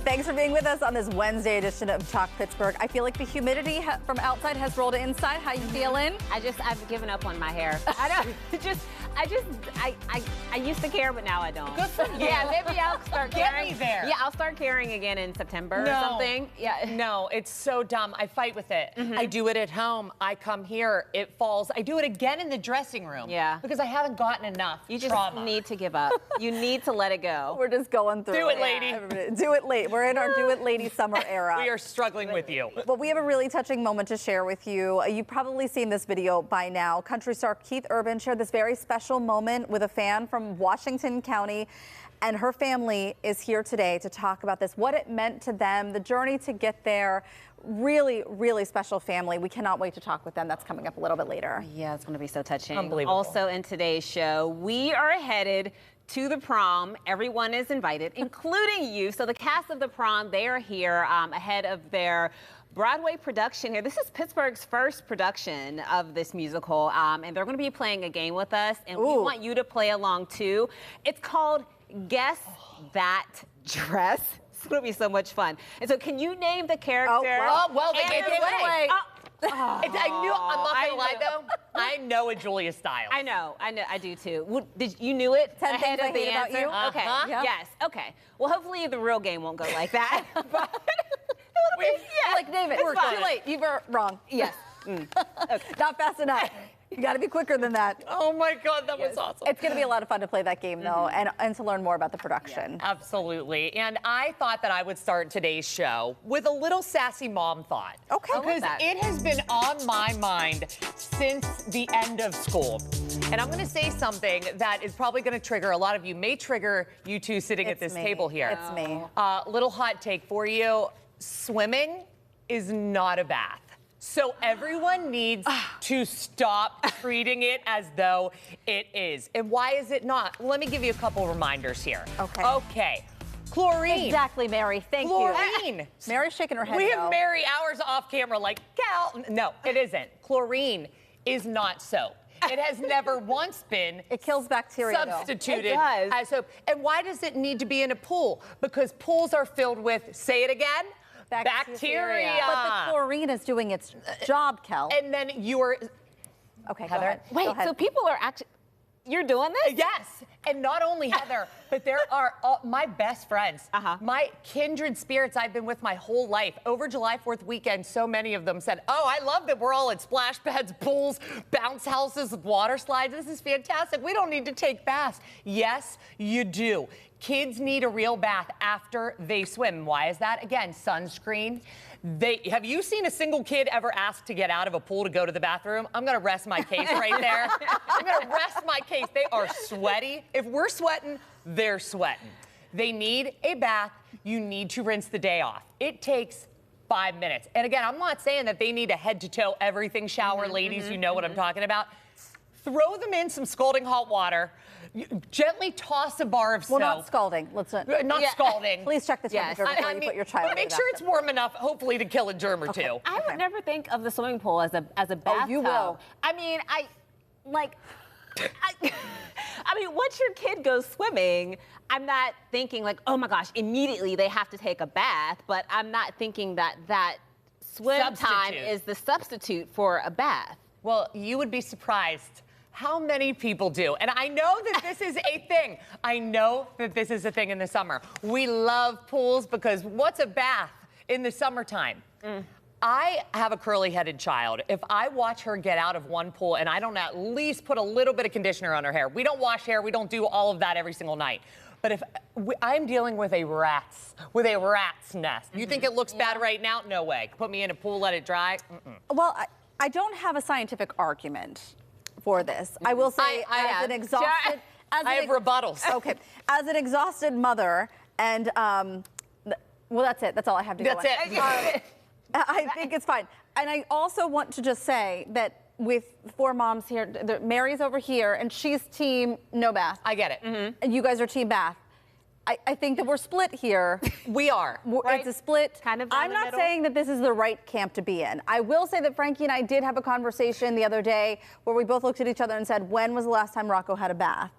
Thanks for being with us on this Wednesday edition of Talk Pittsburgh. I feel like the humidity from outside has rolled inside. How you feeling? I've given up on my hair. I used to care, but now I don't. Good for you. Yeah, maybe I'll start caring. Get me there. Yeah, I'll start caring again in September or something. Yeah. No, it's so dumb. I fight with it. I do it at home. I come here, it falls. I do it again in the dressing room. Yeah. Because I haven't gotten enough You just trauma. need to give up. You need to let it go. We're just going through Do it, lady. Everybody, do it late. We're in our do it lady summer era. We are struggling with you. But we have a really touching moment to share with you. You've probably seen this video by now. Country star Keith Urban shared this very special moment with a fan from Washington County, and her family is here today to talk about this, what it meant to them, the journey to get there. Really, really special family. We cannot wait to talk with them. That's coming up a little bit later. Yeah, it's going to be so touching. Unbelievable. Also in today's show, we are headed to the prom. Everyone is invited, including you. So the cast of the prom, they are here ahead of their Broadway production here. This is Pittsburgh's first production of this musical, and they're going to be playing a game with us, and we want you to play along too. It's called Guess That Dress. It's going to be so much fun. And so can you name the character? Well, they gave it away. I'm not gonna lie though. I know a Julia Stiles. I know, I do too. You knew it 10 ahead things of the I hate about answer? you? Okay, Yeah. yes, okay. Well, hopefully the real game won't go like that. But Like, David, It's fine. too late. You were wrong. yes. Not fast enough. You got to be quicker than that. Oh my God, that was awesome. It's going to be a lot of fun to play that game, though, and to learn more about the production. Absolutely. And I thought that I would start today's show with a little sassy mom thought. Okay. Because it has been on my mind since the end of school. And I'm going to say something that is probably going to trigger a lot of you, may trigger you two sitting at this table here. It's me. Little hot take for you. Swimming is not a bath. So everyone needs to stop treating it as though it is. And why is it not? Let me give you a couple reminders here. Okay. Chlorine. Exactly, Mary. Thank you. Chlorine. Mary's shaking her head. We no. have Mary hours off camera like, Cal. No, it isn't. Chlorine is not soap. It has never once been It kills bacteria, substituted It does. as soap. And why does it need to be in a pool? Because pools are filled with, say it again, bacteria. But the chlorine is doing its job, Kel. And then you're... Okay, Heather? go ahead. Wait, Go ahead. so people are actually, you're doing this? Yes, and not only Heather, but there are all, my best friends, my kindred spirits I've been with my whole life. Over July 4th weekend, so many of them said, oh, I love that we're all at splash pads, pools, bounce houses, water slides. This is fantastic. We don't need to take baths. Yes, you do. Kids need a real bath after they swim. Why is that? Again, sunscreen. Have you seen a single kid ever ask to get out of a pool to go to the bathroom? I'm going to rest my case right there. I'm going to rest my case. They are sweaty. If we're sweating, they're sweating. They need a bath. You need to rinse the day off. It takes 5 minutes. And again, I'm not saying that they need a head to toe everything shower. Ladies, you know what I'm talking about. Throw them in some scalding hot water. Gently toss a bar of soap. Well, not scalding. Let's not Scalding. Please check the temperature before you put your child. Make sure it's warm enough, hopefully, to kill a germ or two. I would never think of the swimming pool as a bathtub. Oh, you will. I mean, once your kid goes swimming, I'm not thinking like, oh my gosh, immediately they have to take a bath, but I'm not thinking that swim time is the substitute for a bath. Well, you would be surprised how many people do. And I know that this is a thing. I know that this is a thing in the summer. We love pools because what's a bath in the summertime? I have a curly-headed child. If I watch her get out of one pool and I don't at least put a little bit of conditioner on her hair, we don't wash hair, we don't do all of that every single night. But if I'm dealing with a rat's nest. You think it looks bad right now? No way. Put me in a pool, let it dry. Well, I don't have a scientific argument for this. I will say, as an exhausted... I have rebuttals. Okay. As an exhausted mother, and, well, that's it. That's all I have to go on. That's it. I think it's fine. And I also want to just say that with 4 moms here, Mary's over here, and she's team no bath. I get it. And you guys are team bath. I think that we're split here. We are. Right? It's a split. Kind of down I'm the not middle. saying that this is the right camp to be in. I will say that Frankie and I did have a conversation the other day where we both looked at each other and said, when was the last time Rocco had a bath?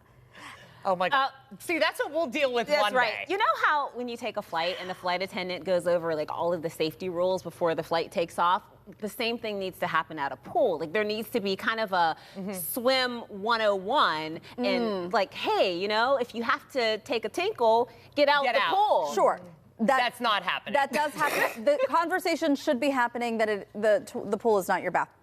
Oh my God. See, that's what we'll deal with one right. day. You know how when you take a flight and the flight attendant goes over like all of the safety rules before the flight takes off? The same thing needs to happen at a pool. Like there needs to be kind of a swim 101 and like, hey, you know, if you have to take a tinkle, get out the pool. Sure. That's not happening. That does happen. The conversation should be happening that the pool is not your bathroom.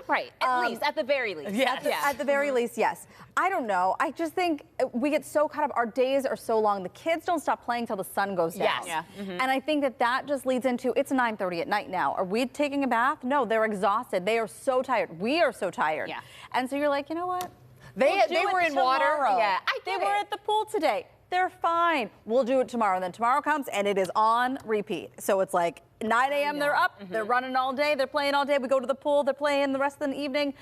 Right, at least, at the very least. Yes. At the very least, yes. I don't know. I just think we get so caught up. Our days are so long. The kids don't stop playing till the sun goes down. Yes. Yeah. And I think that just leads into, it's 9:30 at night now. Are we taking a bath? No, they're exhausted. They are so tired. We are so tired. Yeah. And so you're like, you know what? They We'll were do it in water. tomorrow. Yeah, They were at the pool today. They're fine. We'll do it tomorrow. And then tomorrow comes and it is on repeat. So it's like 9 a.m. they're up. They're running all day. They're playing all day. We go to the pool. They're playing the rest of the evening.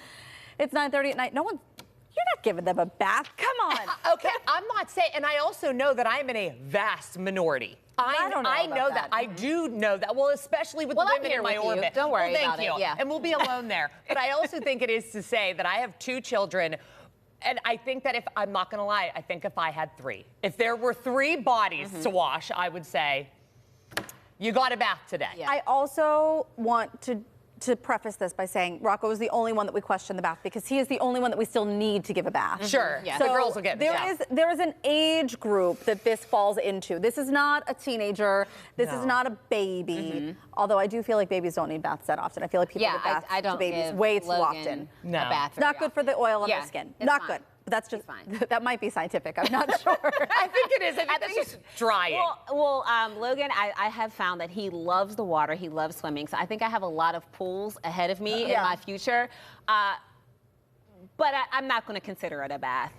It's 9:30 at night. You're not giving them a bath. Come on. Okay, I'm not saying, and I also know that I'm in a vast minority. I don't know I about know that. I do know that. Well, especially with the I'm women here in my with you. orbit. Don't worry thank about you. it. Yeah. And we'll be alone there. But I also think it is to say that I have 2 children. And I think that I'm not going to lie, I think if I had 3, if there were 3 bodies to wash, I would say, you got a bath today. Yeah. I also want to preface this by saying Rocco is the only one that we question the bath because he is the only one that we still need to give a bath. Sure. Yeah. The girls will get the bath. There is an age group that this falls into. This is not a teenager. This is not a baby. Although I do feel like babies don't need baths that often. I feel like people get baths I don't to babies give way too Logan often. a bath It's not good for the oil on Yeah, their skin. it's Not fine. good. But that's just fine. that might be scientific. I'm not sure. I think it is. I think that's just drying. Well, Logan, I have found that he loves the water. He loves swimming. So I think I have a lot of pools ahead of me in my future. But I'm not going to consider it a bath.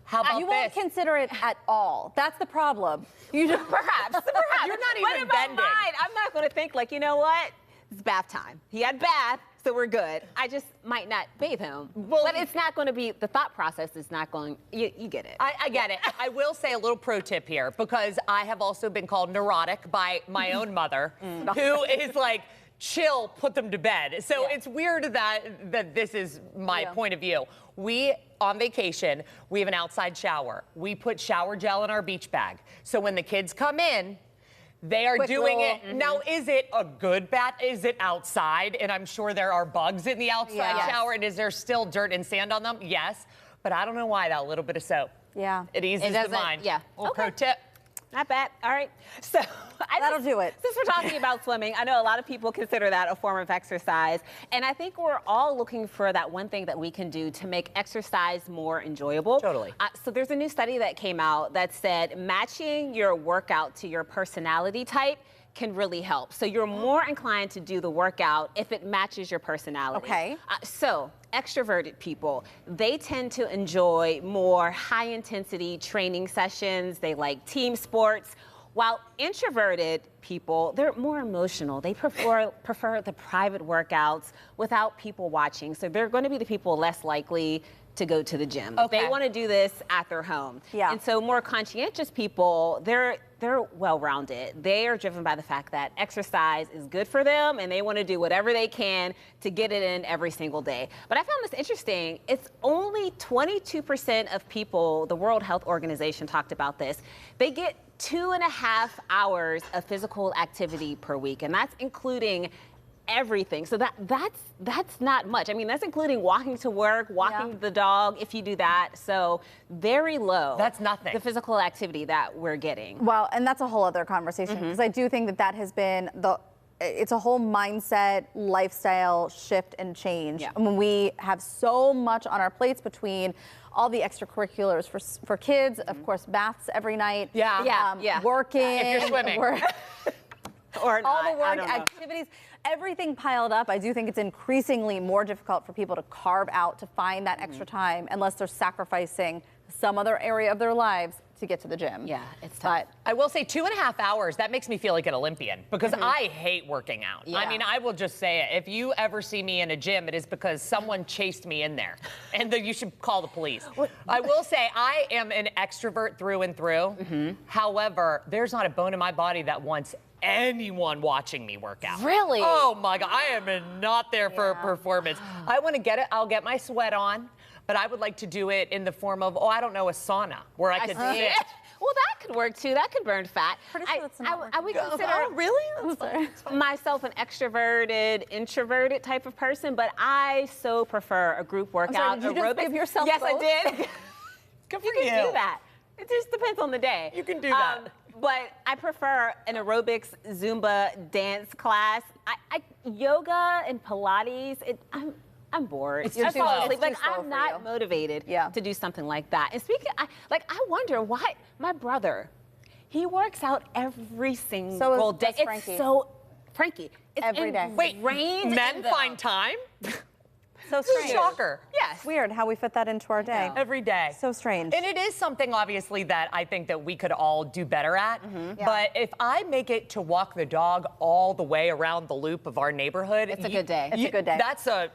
How about You won't consider it at all. That's the problem. You just, Perhaps. You're not But even in my bending. mind, I'm not going to think like, you know what? It's bath time. He had bath, so we're good. I just might not bathe him. Well, but it's not going to be, the thought process is not going, you get it. I get it. I will say a little pro tip here because I have also been called neurotic by my own mother, who is like, chill, put them to bed. So it's weird that this is my point of view. We, on vacation, we have an outside shower. We put shower gel in our beach bag. So when the kids come in, they are doing it. Now, is it a good bath? Is it outside? And I'm sure there are bugs in the outside shower. And is there still dirt and sand on them? Yes. But I don't know why that little bit of soap. Yeah. It eases the mind. Yeah. Well, pro tip. Not bad. All right. So That'll do it. Since we're talking about swimming, I know a lot of people consider that a form of exercise. And I think we're all looking for that one thing that we can do to make exercise more enjoyable. Totally. So there's a new study that came out that said matching your workout to your personality type can really help. So you're more inclined to do the workout if it matches your personality. Okay. So extroverted people, they tend to enjoy more high intensity training sessions. They like team sports. While introverted people, they're more emotional. They prefer the private workouts without people watching. So they're going to be the people less likely to go to the gym. Okay. They want to do this at their home. Yeah. And so more conscientious people, they're well-rounded. They are driven by the fact that exercise is good for them and they want to do whatever they can to get it in every single day. But I found this interesting. It's only 22% of people, the World Health Organization talked about this, they get 2.5 hours of physical activity per week, and that's including everything. So that's not much. I mean, that's including walking to work, walking the dog, if you do that. So very low. That's nothing. The physical activity that we're getting. Well, and that's a whole other conversation because I do think that has been it's a whole mindset, lifestyle shift and change. Yeah. I mean, we have so much on our plates between all the extracurriculars for kids, of course, baths every night. Working. If you're swimming. Or all not, the work, I don't know. activities, everything piled up. I do think it's increasingly more difficult for people to carve out, to find that extra time, unless they're sacrificing some other area of their lives to get to the gym. Yeah, it's tough. I will say 2.5 hours, that makes me feel like an Olympian because I hate working out. Yeah. I mean, I will just say it. If you ever see me in a gym, it is because someone chased me in there and you should call the police. I will say I am an extrovert through and through. However, there's not a bone in my body that wants anyone watching me work out. Really? Oh my God, I am not there for a performance. I want to get it, I'll get my sweat on. but I would like to do it in the form of, I don't know, a sauna where I could sit. Well, that could work too. That could burn fat. Pretty sure that's not I would consider myself an extroverted, introverted type of person, but I so prefer a group workout. Did you just give yourself Yes, both? I did. Good for You can do that. It just depends on the day. You can do that. But I prefer an aerobics Zumba dance class. Yoga and Pilates. I'm bored. It's I too fall slow. asleep. It's too Like slow I'm for not you. motivated Yeah. to do something like that. And speaking, I wonder why my brother, he works out every single day. does Frankie. It's so Frankie. It's Every day. Wait, ingrained men in the- find time? So This is strange. a shocker. Yes. Weird how we fit that into our day. Every day. So strange. And it is something, obviously, that I think that we could all do better at. Yeah. But if I make it to walk the dog all the way around the loop of our neighborhood, It's a good day. It's a good day. That's a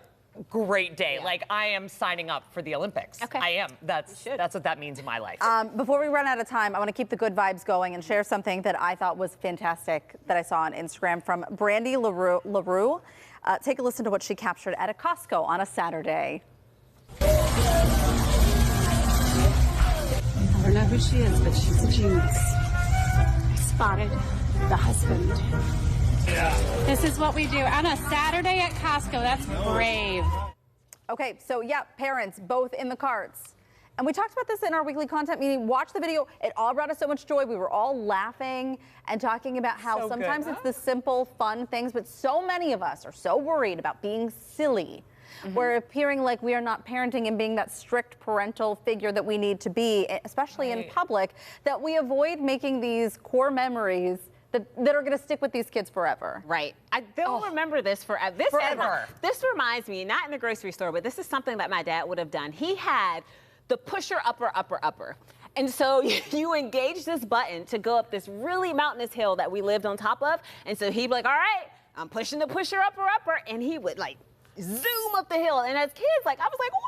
great day. Like, I am signing up for the Olympics. Okay. I am. That's what that means in my life. Before we run out of time, I want to keep the good vibes going and share something that I thought was fantastic that I saw on Instagram from Brandy LaRue. Take a listen to what she captured at a Costco on a Saturday. I don't know who she is, but she's a genius. I spotted the husband. This is what we do on a Saturday at Costco. That's brave. Okay, so yeah, parents both in the carts. And we talked about this in our weekly content meeting. Watch the video. It all brought us so much joy. We were all laughing and talking about how So sometimes good. it's the simple, fun things, but so many of us are so worried about being silly. We're appearing like we are not parenting and being that strict parental figure that we need to be, especially in public, that we avoid making these core memories that are going to stick with these kids forever. Right. They'll remember this forever. Forever. This reminds me, not in the grocery store, but this is something that my dad would have done. He had the pusher upper. And so you engage this button to go up this really mountainous hill that we lived on top of. And so he'd be like, all right, I'm pushing the pusher upper. And he would like zoom up the hill. And as kids, like, I was like, wow,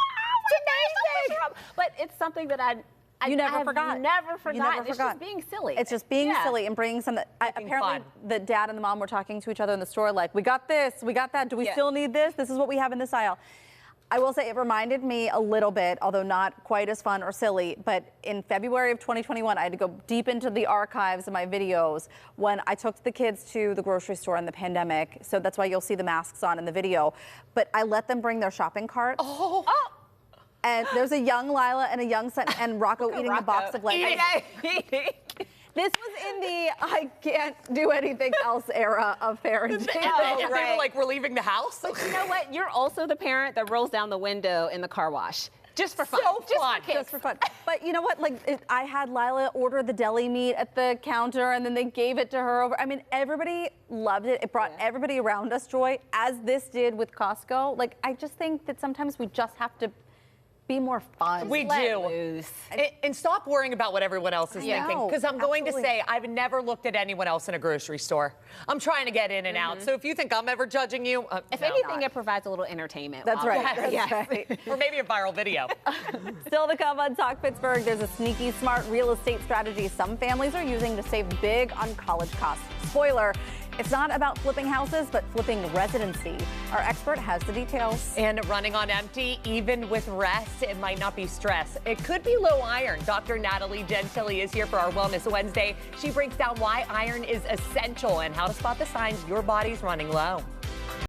my gosh, the pusher up. But it's something that You never I've forgot. Never forgot. You never It's forgot. just being silly. It's just being Yeah. silly and bringing something. Apparently, fun. the dad and the mom were talking to each other in the store, like, we got this, we got that. Do we still need this? This is what we have in this aisle. I will say it reminded me a little bit, although not quite as fun or silly, but in February of 2021, I had to go deep into the archives of my videos when I took the kids to the grocery store in the pandemic. So that's why you'll see the masks on in the video. But I let them bring their shopping carts. And there's a young Lila and a young son, and Rocco eating a box of Legos. This was in the I can't do anything else era of parenting. They were like, we're leaving the house. But you know what? You're also the parent that rolls down the window in the car wash. Just for fun. So Just fun. for kids. Just for fun. But you know what? Like, I had Lila order the deli meat at the counter, and then they gave it to her over. I mean, everybody loved it. It brought everybody around us joy, as this did with Costco. Like, I just think that sometimes we just have to be more fun. We Let do. loose. And stop worrying about what everyone else is thinking. Because I'm going to say, I've never looked at anyone else in a grocery store. I'm trying to get in and out. So if you think I'm ever judging you, If no. anything, it provides a little entertainment. That's while right. we're- That's right. Or maybe a viral video. Still to come on Talk Pittsburgh, there's a sneaky, smart real estate strategy some families are using to save big on college costs. Spoiler, it's not about flipping houses, but flipping residency. Our expert has the details. And running on empty, even with rest, it might not be stress. It could be low iron. Dr. Natalie Gentili is here for our Wellness Wednesday. She breaks down why iron is essential and how to spot the signs your body's running low.